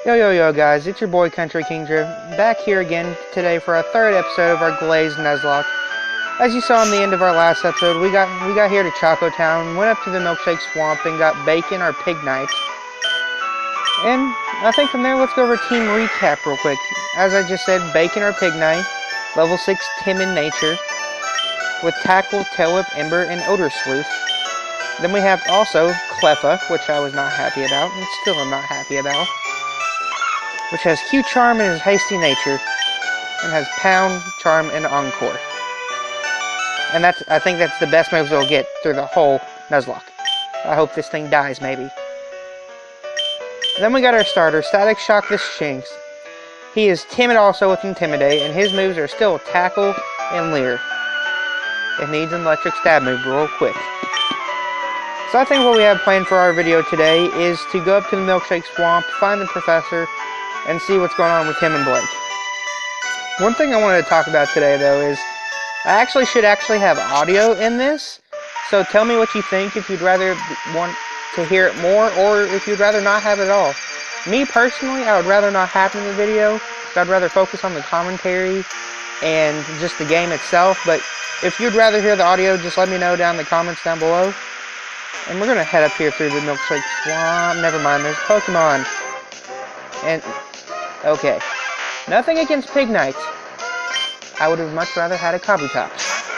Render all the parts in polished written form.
Yo guys, it's your boy Country Kingdra, back here again today for our third episode of our Glazed Nuzlocke. As you saw in the end of our last episode, we got here to Choco Town, went up to the Milkshake Swamp, and got Bacon, our pig knight. And I think from there, let's go over team recap real quick. As I just said, Bacon, our pig knight, level 6 timid nature, with Tackle, Tail Whip, Ember, and Odor Sleuth. Then we have also Cleffa, which I was not happy about, and still am not happy about, which has Q Charm and his hasty nature, and has Pound, Charm, and Encore. And I think that's the best moves it'll get through the whole Nuzlocke. I hope this thing dies, maybe. Then we got our starter, Static Shock the Shinx. He is timid also with Intimidate, and his moves are still Tackle and Leer. It needs an electric stab move real quick. So I think what we have planned for our video today is to go up to the Milkshake Swamp, find the professor, and see what's going on with him and Blake. One thing I wanted to talk about today, though, is I should have audio in this. So tell me what you think, if you'd rather want to hear it more, or if you'd rather not have it at all. Me, personally, I would rather not have it in the video. I'd rather focus on the commentary and just the game itself. But if you'd rather hear the audio, just let me know down in the comments down below. And we're going to head up here through the Milkshake Swamp. Never mind, there's Pokemon. And, okay. Nothing against Pig Knights. I would have much rather had a Kabutops.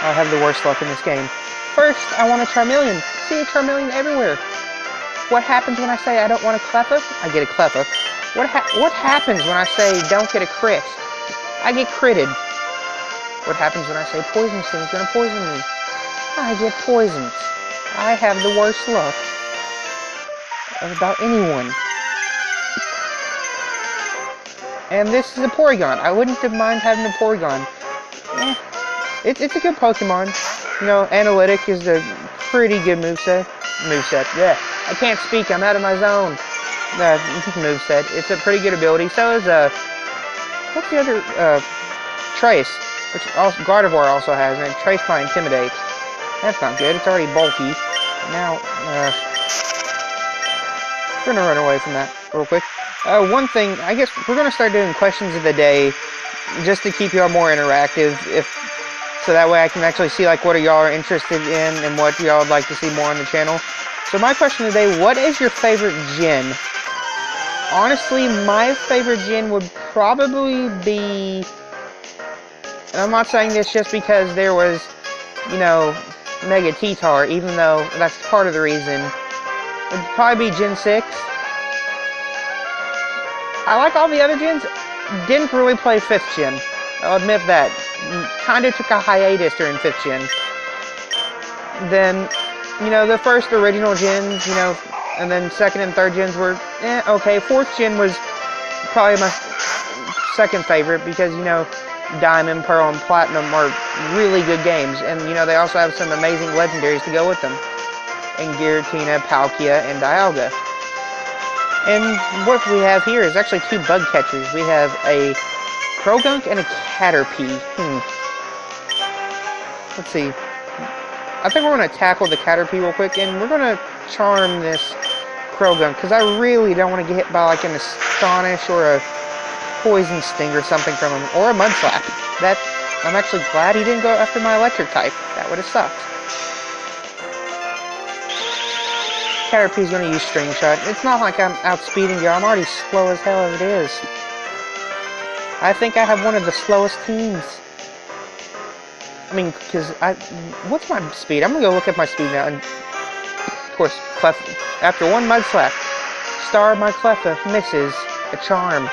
I'll have the worst luck in this game. First, I want a Charmeleon. See a Charmeleon everywhere. What happens when I say I don't want a Cleffa? I get a Cleffa. What happens when I say don't get a crit? I get critted. What happens when I say Poison Sting's gonna poison me? I get poisoned. I have the worst luck of about anyone. And this is a Porygon. I wouldn't have mind having a Porygon. It's a good Pokemon. You know, Analytic is a pretty good moveset. Yeah. I can't speak. I'm out of my zone. Moveset. It's a pretty good ability. So is what's the other? Trace, which Gardevoir also has, and Trace by Intimidate. That's not good. It's already bulky. Now, we're gonna run away from that real quick. One thing, I guess we're gonna start doing questions of the day, just to keep y'all more interactive. So that way I can actually see like what y'all are interested in and what y'all would like to see more on the channel. So my question today: what is your favorite gym? Honestly, my favorite gym would probably be. And I'm not saying this just because there was, you know, Mega T-Tar, even though that's part of the reason. It'd probably be Gen 6. I like all the other gens. Didn't really play 5th Gen. I'll admit that. Kinda took a hiatus during 5th Gen. Then, you know, the first original gens, you know, and then 2nd and 3rd gens were, okay. 4th Gen was probably my second favorite because, you know, Diamond, Pearl, and Platinum are really good games, and you know they also have some amazing legendaries to go with them, and Giratina, Palkia, and Dialga. And what we have here is actually 2 bug catchers. We have a Croagunk and a Caterpie. Let's see. I think we're going to tackle the Caterpie real quick, and we're going to charm this Croagunk, because I really don't want to get hit by like an Astonish or a Poison Sting or something from him, or a Mud Slap. I'm actually glad he didn't go after my electric type. That would have sucked. Caterpie's gonna use String Shot. It's not like I'm outspeeding you. I'm already slow as hell as it is. I think I have one of the slowest teams. I mean, because what's my speed? I'm gonna go look at my speed now. And of course, after one Mud Slap, Star my Cleffa misses a Charm.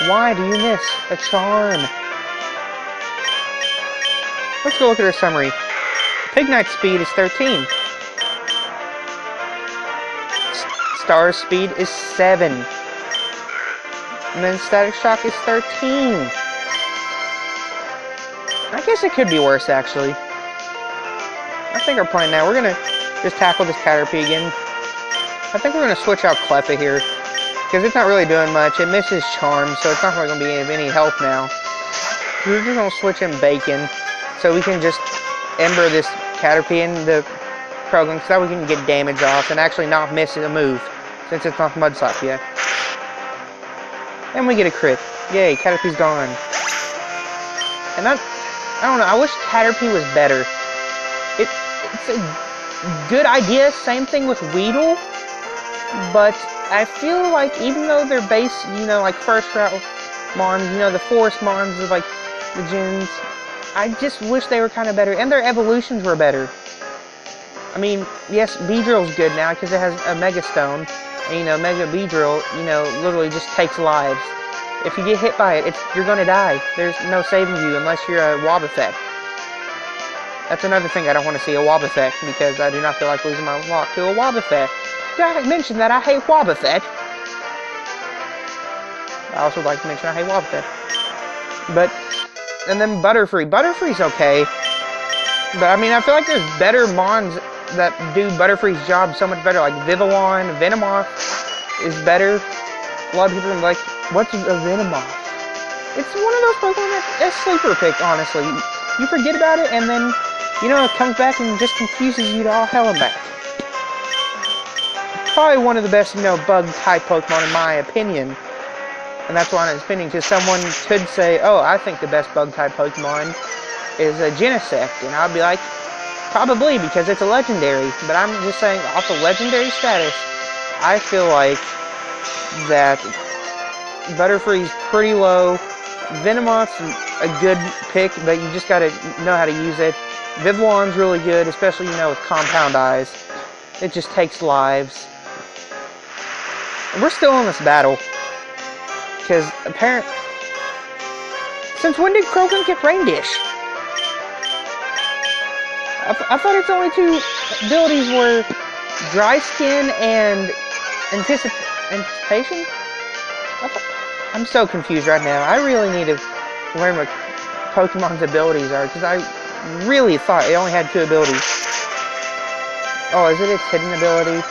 Why do you miss a Charm? Let's go look at our summary. Pig Knight's speed is 13. Star's speed is 7. And then Static Shock is 13. I guess it could be worse, actually. I think our plan now, we're going to just tackle this Caterpie again. I think we're going to switch out Cleffa here, because it's not really doing much. It misses Charm, so it's not really going to be of any help now. We're just going to switch in Bacon, so we can just Ember this Caterpie, and the Krogan, so that we can get damage off and actually not miss a move, since it's not Mud Slap yet. And we get a crit. Yay, Caterpie's gone. And I don't know, I wish Caterpie was better. It's a good idea, same thing with Weedle, but I feel like even though they're base, you know, like first route Mons, you know, the forest Mons of like the gens, I just wish they were kind of better, and their evolutions were better. I mean, yes, Beedrill's good now because it has a Mega Stone, and you know, Mega Beedrill, you know, literally just takes lives. If you get hit by it, you're gonna die. There's no saving you unless you're a Wobbuffet. That's another thing I don't want to see, a Wobbuffet, because I do not feel like losing my lock to a Wobbuffet. Did I mention that I hate Wobbuffet? I also would like to mention I hate Wobbuffet. But, and then Butterfree. Butterfree's okay. But, I mean, I feel like there's better Mons that do Butterfree's job so much better. Like Vivillon, Venomoth is better. A lot of people are like, what's a Venomoth? It's one of those Pokemon that's a sleeper pick, honestly. You forget about it, and then, you know, it comes back and just confuses you to all hell and back. Probably one of the best, you know, bug-type Pokemon in my opinion. And that's why I'm spinning, because someone could say, oh, I think the best bug-type Pokemon is a Genesect. And I'll be like, probably, because it's a legendary. But I'm just saying, off the legendary status, I feel like that Butterfree's pretty low. Venomoth's a good pick, but you just gotta know how to use it. Vivillon's really good, especially, you know, with Compound Eyes. It just takes lives. And we're still in this battle. Because, apparently... Since when did Krogan get Rain Dish? I thought its only two abilities were Dry Skin and Anticipation? I'm so confused right now. I really need to learn what Pokemon's abilities are, because I really thought it only had two abilities. Oh, is it its hidden ability?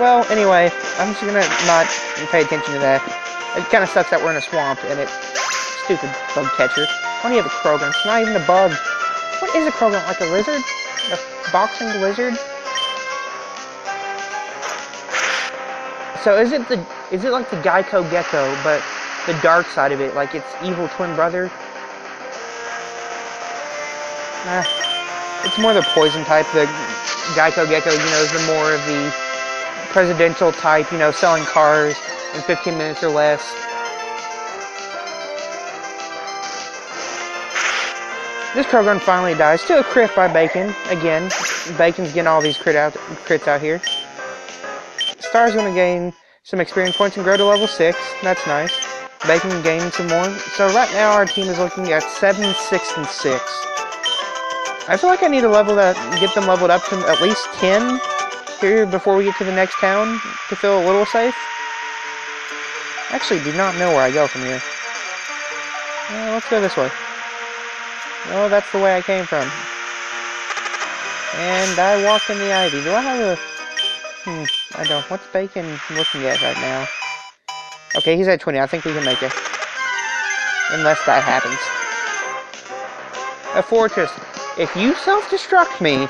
Well, anyway, I'm just gonna not pay attention to that. It kind of sucks that we're in a swamp, and it's stupid bug catcher. Why do you have a Krogan? It's not even a bug. What is a Krogan? Like a lizard? A boxing lizard? So is it like the Geico Gecko, but the dark side of it, like its evil twin brother? It's more the poison type. The Geico Gecko, you know, is the more of the presidential type, you know, selling cars in 15 minutes or less. This Krogan finally dies. Still a crit by Bacon. Again, Bacon's getting all these crits out here. Star's going to gain some experience points and grow to level 6. That's nice. Bacon can gain some more. So right now our team is looking at 7, 6, and 6. I feel like I need to get them leveled up to at least 10 here before we get to the next town to feel a little safe. I actually do not know where I go from here. Let's go this way. Oh, that's the way I came from. And I walk in the ivy. Do I have a... I don't. What's Bacon looking at right now? Okay, he's at 20. I think we can make it. Unless that happens. A fortress. If you self-destruct me,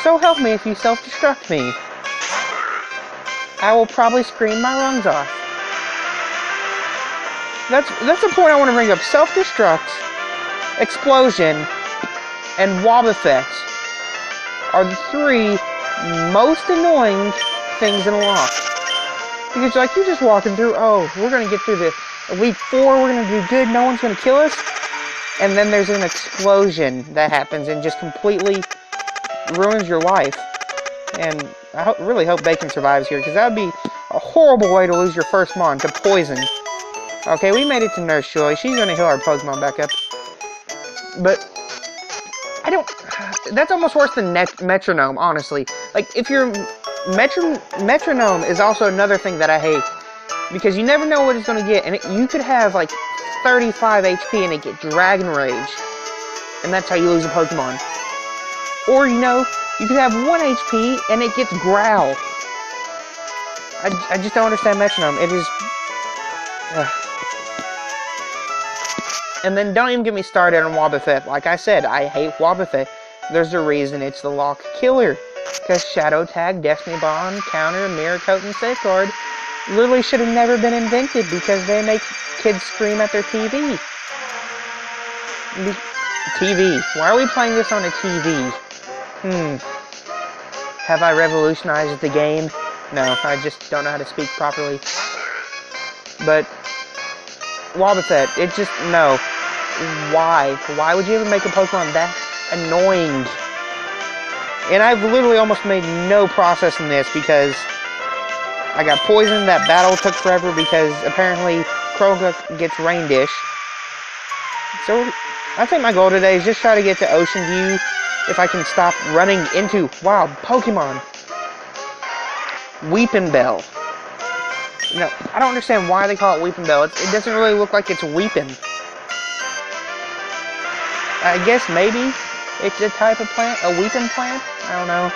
so help me if you self-destruct me, I will probably scream my lungs off. That's the point I want to bring up. Self-destruct, explosion, and Wobbuffet are the three most annoying things in a lock. Because like you're just walking through, oh, we're gonna get through this. Week 4, we're gonna do good, no one's gonna kill us. And then there's an explosion that happens and just completely ruins your life. And I really hope Bacon survives here, because that would be a horrible way to lose your first Mon to poison. Okay, we made it to Nurse Joy. She's gonna heal our Pokemon back up. But I don't... That's almost worse than Metronome, honestly. Like, if your Metronome is also another thing that I hate. Because you never know what it's going to get. And you could have, like, 35 HP and it get Dragon Rage. And that's how you lose a Pokemon. Or, you know, you could have 1 HP and it gets Growl. I just don't understand Metronome. It is... And then don't even get me started on Wobbuffet. Like I said, I hate Wobbuffet. There's a reason it's the lock killer. Because Shadow Tag, Destiny Bond, Counter, Mirror Coat, and Safeguard literally should have never been invented because they make kids scream at their TV. TV. Why are we playing this on a TV? Have I revolutionized the game? No, I just don't know how to speak properly. But Wobbuffet, it just, no. Why? Why would you ever make a Pokemon that annoying? And I've literally almost made no progress in this because I got poisoned. That battle took forever because apparently Kroga gets Rain Dish. So I think my goal today is just try to get to Ocean View if I can stop running into wild Pokemon. Weepin' Bell. You know, I don't understand why they call it Weepin' Bell. It doesn't really look like it's weeping. I guess maybe it's a type of plant, a weeping plant. I don't know.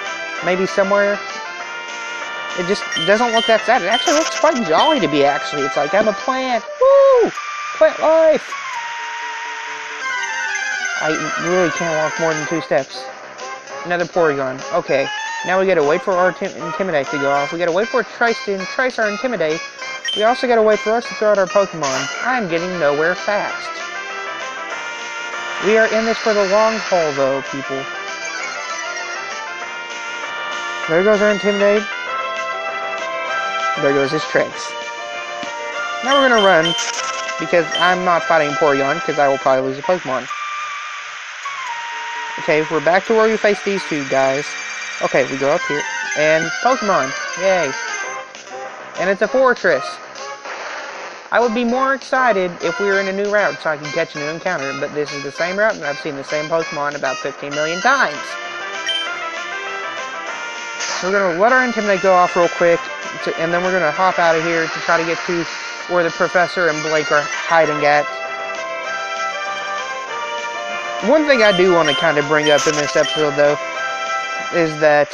Maybe somewhere. It just doesn't look that sad. It actually looks quite jolly to be, actually. It's like, I'm a plant. Woo! Plant life! I really can't walk more than 2 steps. Another Porygon. Okay. Now we gotta wait for our Intimidate to go off. We gotta wait for Trace to trace our Intimidate. We also gotta wait for us to throw out our Pokemon. I'm getting nowhere fast. We are in this for the long haul, though, people. There goes our Intimidate. There goes his Trace. Now we're gonna run, because I'm not fighting Porygon, because I will probably lose a Pokemon. Okay, we're back to where we face these two guys. Okay, we go up here, and Pokemon, yay. And it's a fortress. I would be more excited if we were in a new route so I could catch a new encounter, but this is the same route, and I've seen the same Pokemon about 15 million times. So we're going to let our Intimidate go off real quick, and then we're going to hop out of here to try to get to where the Professor and Blake are hiding at. One thing I do want to kind of bring up in this episode, though, is that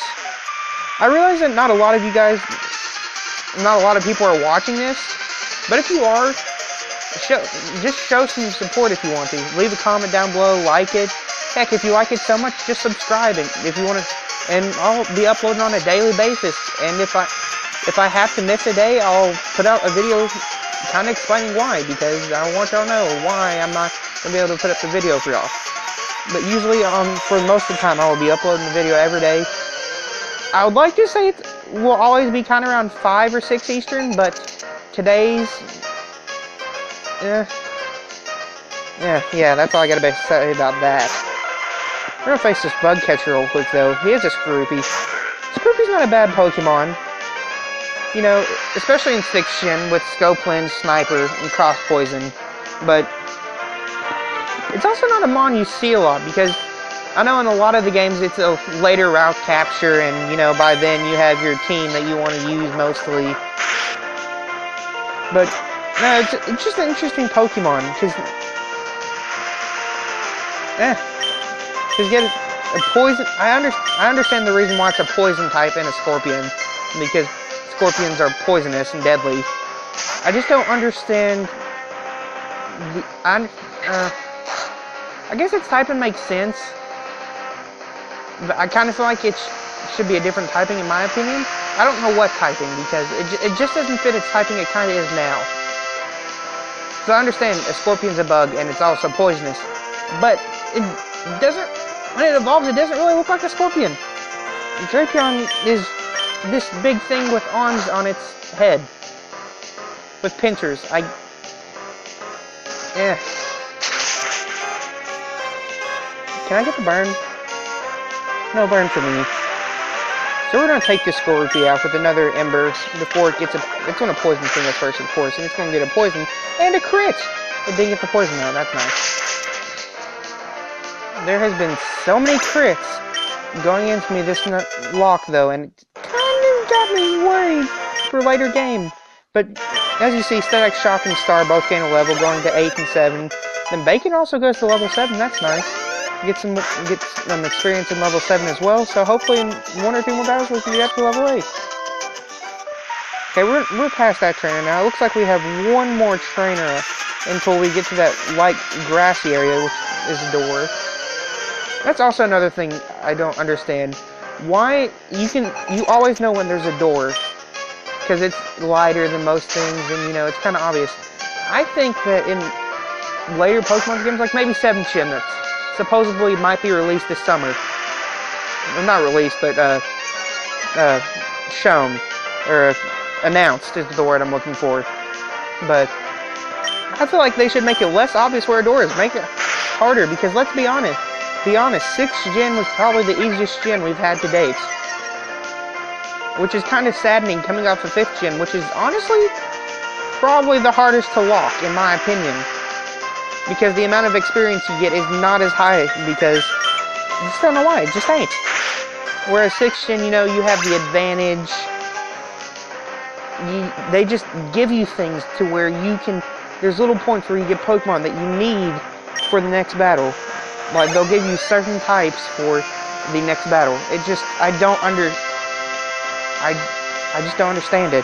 I realize that not a lot of people are watching this, but if you are, just show some support if you want to. Leave a comment down below, like it. Heck, if you like it so much, just subscribe. And if you want to, and I'll be uploading on a daily basis. And if I have to miss a day, I'll put out a video kind of explaining why, because I want y'all to know why I'm not gonna be able to put up the video for y'all. But usually, for most of the time, I will be uploading the video every day. I would like to say it will always be kind of around 5 or 6 Eastern, but today's, yeah, that's all I gotta say about that. We're gonna face this Bug Catcher real quick, though. He is a Scroopy. Scroopy's not a bad Pokemon. You know, especially in 6th Gen with Scope Lens, Sniper, and Cross Poison. But it's also not a mon you see a lot, because I know in a lot of the games it's a later route capture, and, you know, by then you have your team that you want to use mostly. But, no, it's just an interesting Pokemon, because get a poison. I understand the reason why it's a poison type and a Scorpion, because Scorpions are poisonous and deadly. I just don't understand. I guess its typing makes sense, but I kind of feel like it should be a different typing in my opinion. I don't know what typing, because it just doesn't fit its typing it kind of is now. So I understand a Scorpion's a bug and it's also poisonous, but it doesn't, when it evolves, it doesn't really look like a Scorpion. Drapion is this big thing with arms on its head, with pincers. Can I get the burn? No burn for me. So we're going to take this Scorpy out with another Ember before it gets it's going to poison thing at first, of course, and it's going to get a poison and a crit! It didn't get the poison though, that's nice. There has been so many crits going into me this lock though, and it kind of got me worried for a later game. But as you see, Static Shock and Star both gain a level, going to 8 and 7. Then Bacon also goes to level 7, that's nice. Get some experience in level 7 as well, so hopefully in 1 or 2 more battles we can get up to level 8. Okay, we're past that trainer now. It looks like we have one more trainer until we get to that light grassy area, which is a door. That's also another thing I don't understand. Why you always know when there's a door, because it's lighter than most things, and it's kind of obvious. I think that in later Pokemon games, like maybe 7th Gen, that supposedly might be released this summer. Well, not released, but shown or announced is the word I'm looking for. But I feel like they should make it less obvious where a door is. Make it harder, because let's be honest. 6th Gen was probably the easiest gen we've had to date. Which is kind of saddening coming off of 5th Gen, which is honestly probably the hardest to lock, in my opinion. Because the amount of experience you get is not as high, because I just don't know why, it just ain't. Whereas 6th Gen, you have the advantage. They just give you things to where you can, there's little points where you get Pokemon that you need for the next battle. Like, they'll give you certain types for the next battle. It just, I just don't understand it.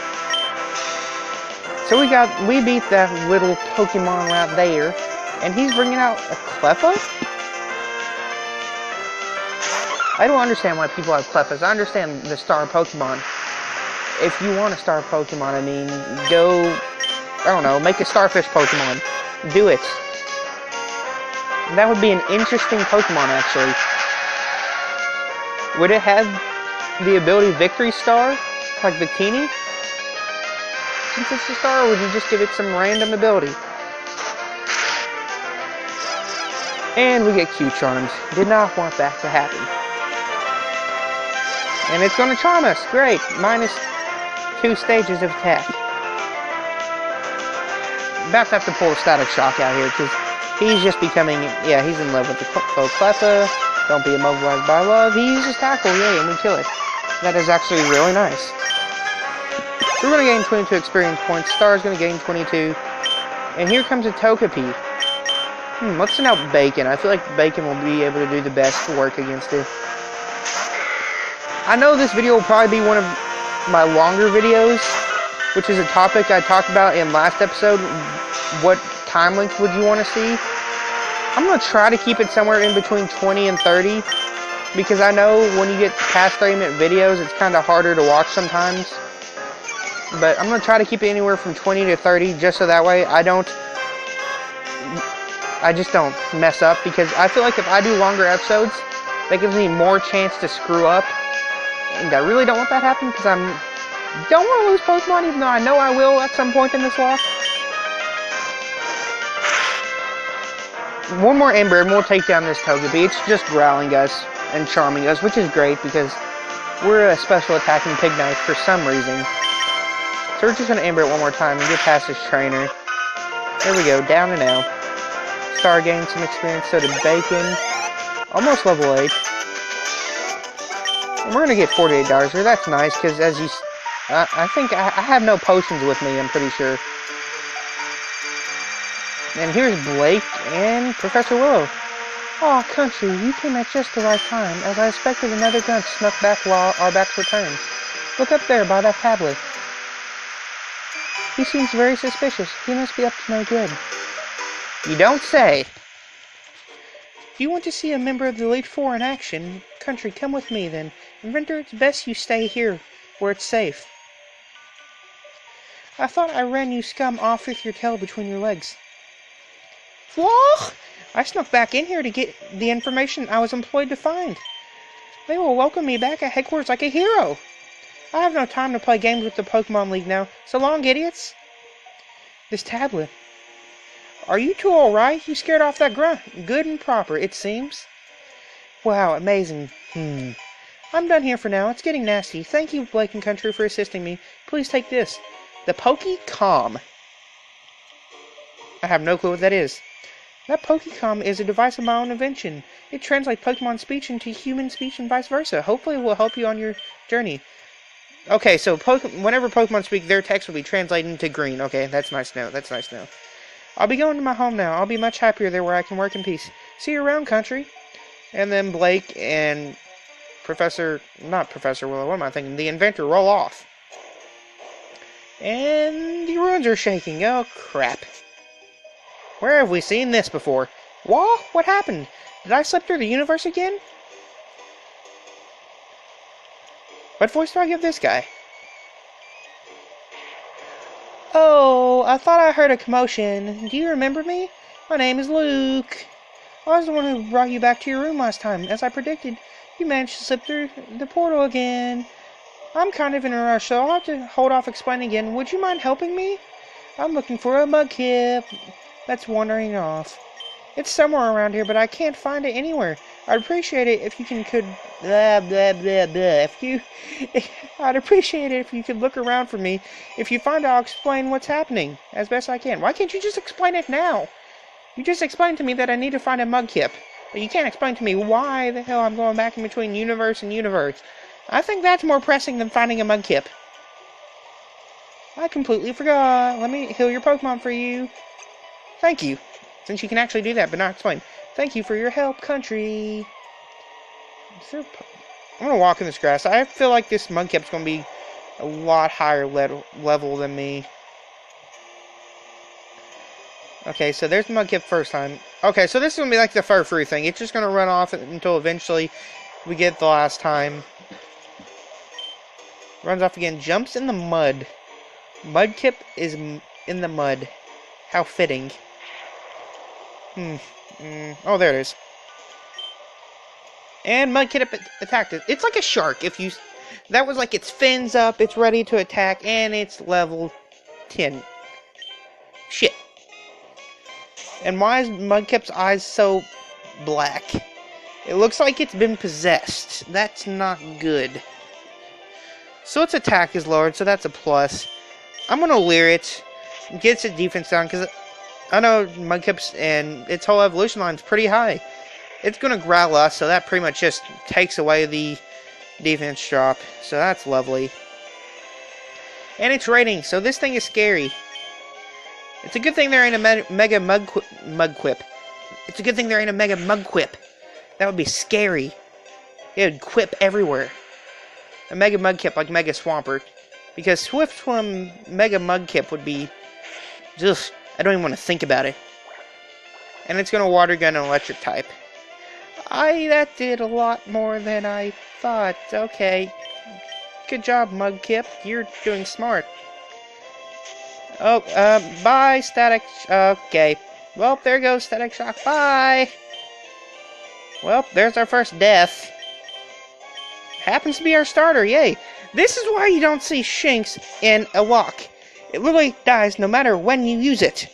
So we beat that little Pokemon right there, and he's bringing out a Cleffa? I don't understand why people have Cleffas. I understand the star Pokemon. If you want a star Pokemon, I mean, go, I don't know, make a starfish Pokemon. Do it. That would be an interesting Pokemon, actually. Would it have the ability Victory Star, like Victini? Since it's a star, or would you just give it some random ability? And we get Q-Charms. Did not want that to happen. And it's going to charm us. Great. -2 stages of attack. About to have to pull a Static Shock out here, because he's just becoming, yeah, he's in love with the Cleffa. Don't be immobilized by love. He uses Tackle, yay, and we kill it. That is actually really nice. So we're going to gain 22 experience points. Star's going to gain 22. And here comes a Togepi. Let's send out Bacon. I feel like Bacon will be able to do the best work against it. I know this video will probably be one of my longer videos, which is a topic I talked about in last episode. What time length would you want to see? I'm going to try to keep it somewhere in between 20 and 30, because I know when you get past 30-minute videos, it's kind of harder to watch sometimes. But I'm going to try to keep it anywhere from 20 to 30, just so that way I just don't mess up, because I feel like if I do longer episodes, that gives me more chance to screw up. And I really don't want that to happen, because I don't want to lose Pokemon, even though I know I will at some point in this lock. One more Ember and we'll take down this Togepi. It's just growling us and charming us, which is great because we're a special attacking Pignite for some reason. So we're just going to Ember it one more time and get past this trainer. There we go, down and out. Star gained some experience, so did Bacon. Almost level 8. And we're going to get $48 here. That's nice because as you... I think I have no potions with me, I'm pretty sure. And here's Blake and Professor Willow. Aw, Country, you came at just the right time, as I expected another gun snuck back while our backs were turned. Look up there by that tablet. He seems very suspicious. He must be up to no good. You don't say. If you want to see a member of the Elite Four in action, Country, come with me then. Inventor, it's best you stay here, where it's safe. I thought I ran you scum off with your tail between your legs. What? I snuck back in here to get the information I was employed to find. They will welcome me back at headquarters like a hero. I have no time to play games with the Pokemon League now. So long, idiots. This tablet. Are you two alright? You scared off that grunt. Good and proper, it seems. Wow, amazing. I'm done here for now. It's getting nasty. Thank you, Blake and Country, for assisting me. Please take this. The Pokécom. I have no clue what that is. That Pokécom is a device of my own invention. It translates Pokemon speech into human speech and vice versa. Hopefully it will help you on your journey. Okay, so whenever Pokemon speak, their text will be translated into green. Okay, that's nice to know. That's nice to know. I'll be going to my home now. I'll be much happier there where I can work in peace. See you around, Country. And then Blake and not Professor Willow, what am I thinking? The inventor roll off. And the ruins are shaking. Oh, crap. Where have we seen this before? Wah? What happened? Did I slip through the universe again? What voice do I give this guy? Oh, I thought I heard a commotion. Do you remember me? My name is Luke. I was the one who brought you back to your room last time. As I predicted, you managed to slip through the portal again. I'm kind of in a rush, so I'll have to hold off explaining again. Would you mind helping me? I'm looking for a mudkip that's wandering off. It's somewhere around here, but I can't find it anywhere. I'd appreciate it if you could blah blah blah blah. I'd appreciate it if you could look around for me. If you find it, I'll explain what's happening as best I can. Why can't you just explain it now? You just explained to me that I need to find a mudkip, but you can't explain to me why the hell I'm going back in between universe and universe. I think that's more pressing than finding a mudkip. I completely forgot. Let me heal your Pokemon for you. Thank you. Since you can actually do that, but not explain. Thank you for your help, country. I'm gonna walk in this grass. I feel like this mudkip's gonna be a lot higher level than me. Okay, so there's the mudkip first time. Okay, so this is gonna be like the Furfrou thing. It's just gonna run off until eventually we get the last time. Runs off again. Jumps in the mud. Mudkip is in the mud. How fitting. Oh, there it is. And Mudkip attacked it. It's like a shark. That was like its fins up, it's ready to attack, and it's level 10. Shit. And why is Mudkip's eyes so black? It looks like it's been possessed. That's not good. So its attack is lowered, so that's a plus. I'm gonna leer it. Get its defense down, because I know Mudkip's and its whole evolution line's pretty high. It's gonna growl us, so that pretty much just takes away the defense drop. So that's lovely. And it's raining, so this thing is scary. It's a good thing there ain't a mega mudquip. It's a good thing there ain't a mega mudquip. That would be scary. It would quip everywhere. A mega mudkip like Mega Swampert. Because Swift Swim Mega Mudkip would be just... I don't even want to think about it. And it's going to Water Gun and Electric type. That did a lot more than I thought. Okay. Good job, Mudkip. You're doing smart. Oh, bye, Static... Okay. Well, there goes Static Shock. Bye! Well, there's our first death. Happens to be our starter, yay! This is why you don't see Shinx in a lock. It literally dies no matter when you use it.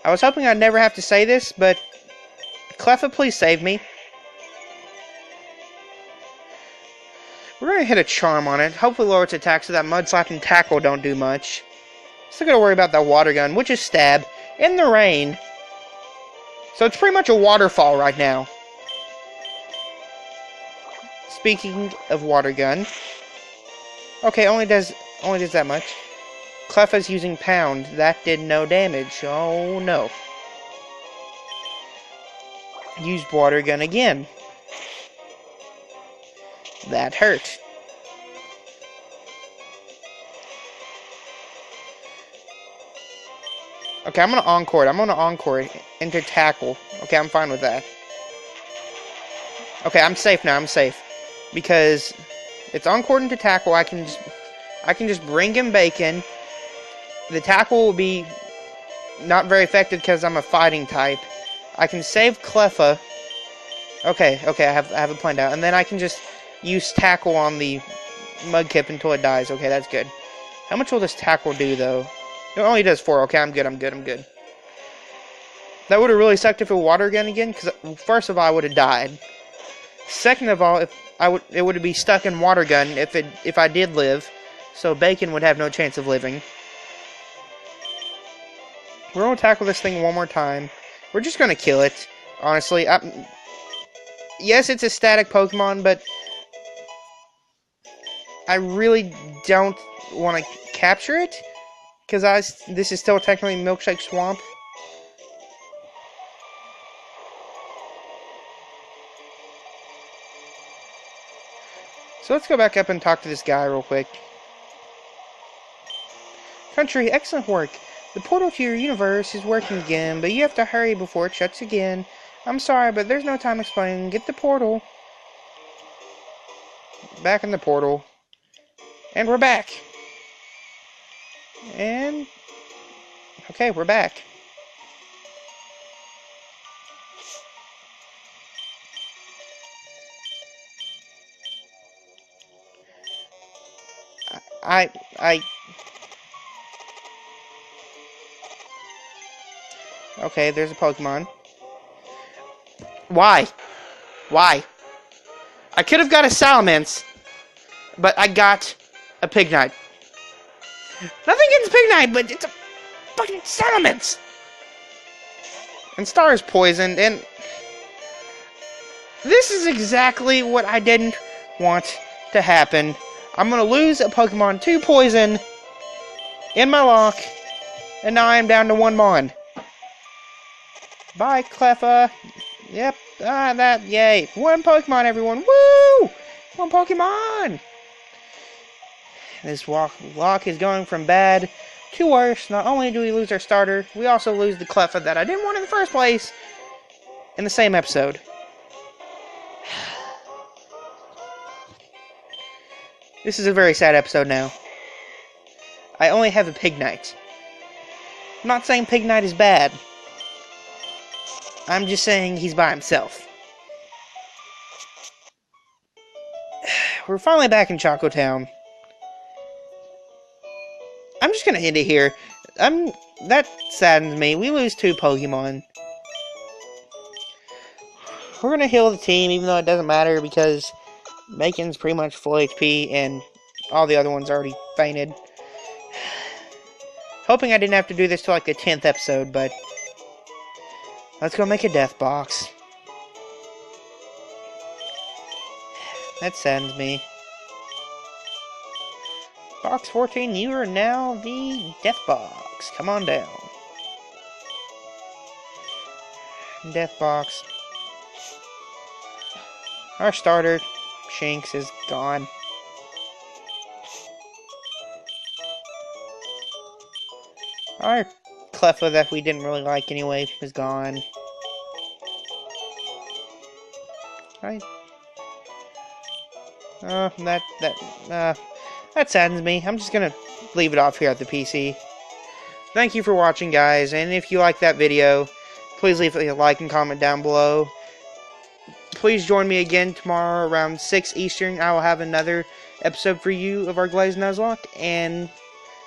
I was hoping I'd never have to say this, but... Cleffa, please save me. We're going to hit a Charm on it. Hopefully lower its attack so that Mud Slap and Tackle don't do much. Still got to worry about that Water Gun, which is Stab, in the rain. So it's pretty much a waterfall right now. Speaking of Water Gun... Okay, only does that much. Cleffa's using Pound. That did no damage. Oh no. Used Water Gun again. That hurt. Okay, I'm gonna Encore it. I'm gonna Encore it into Tackle. Okay, I'm fine with that. Okay, I'm safe now. I'm safe. Because... it's Encored into Tackle. I can just bring him Bacon. The Tackle will be not very effective because I'm a fighting type. I can save Cleffa. Okay, I have it planned out. And then I can just use Tackle on the Mudkip until it dies. Okay, that's good. How much will this Tackle do, though? It only does 4. Okay, I'm good. That would have really sucked if it Water Gun again, because first of all, I would have died. Second of all, it would be stuck in Water Gun if I did live, so Bacon would have no chance of living. We're gonna tackle this thing one more time. We're just gonna kill it, honestly. Yes, it's a static Pokemon, but I really don't want to capture it because this is still technically Milkshake Swamp. So let's go back up and talk to this guy real quick. Country, excellent work. The portal to your universe is working again, but you have to hurry before it shuts again. I'm sorry, but there's no time explaining. Get the portal. Back in the portal. And we're back. And... okay, we're back. Okay, there's a Pokemon. Why? Why? I could have got a Salamence, but I got a Pignite. Nothing against Pignite, but it's a fucking Salamence! And Star is poisoned, and... this is exactly what I didn't want to happen. I'm gonna lose a Pokemon to poison in my lock, and now I am down to one Mon. Bye, Cleffa. Yep, yay. One Pokemon, everyone. Woo! One Pokemon! This lock is going from bad to worse. Not only do we lose our starter, we also lose the Cleffa that I didn't want in the first place in the same episode. This is a very sad episode now. I only have a Pignite. I'm not saying Pignite is bad. I'm just saying he's by himself. We're finally back in Choco Town. I'm just gonna end it here. That saddens me. We lose 2 Pokemon. We're gonna heal the team, even though it doesn't matter, because Bacon's pretty much full HP, and all the other ones already fainted. Hoping I didn't have to do this till like the 10th episode, but... let's go make a death box. That saddens me. Box 14, you are now the death box. Come on down. Death box. Our starter, Shinx, is gone. Our Cleffa that we didn't really like anyway is gone. That saddens me. I'm just gonna leave it off here at the PC. Thank you for watching, guys, and if you like that video, please leave a like and comment down below. Please join me again tomorrow around 6 Eastern. I will have another episode for you of our Glazed Nuzlocke, and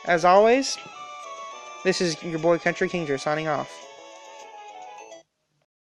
as always, this is your boy Country Kinger signing off.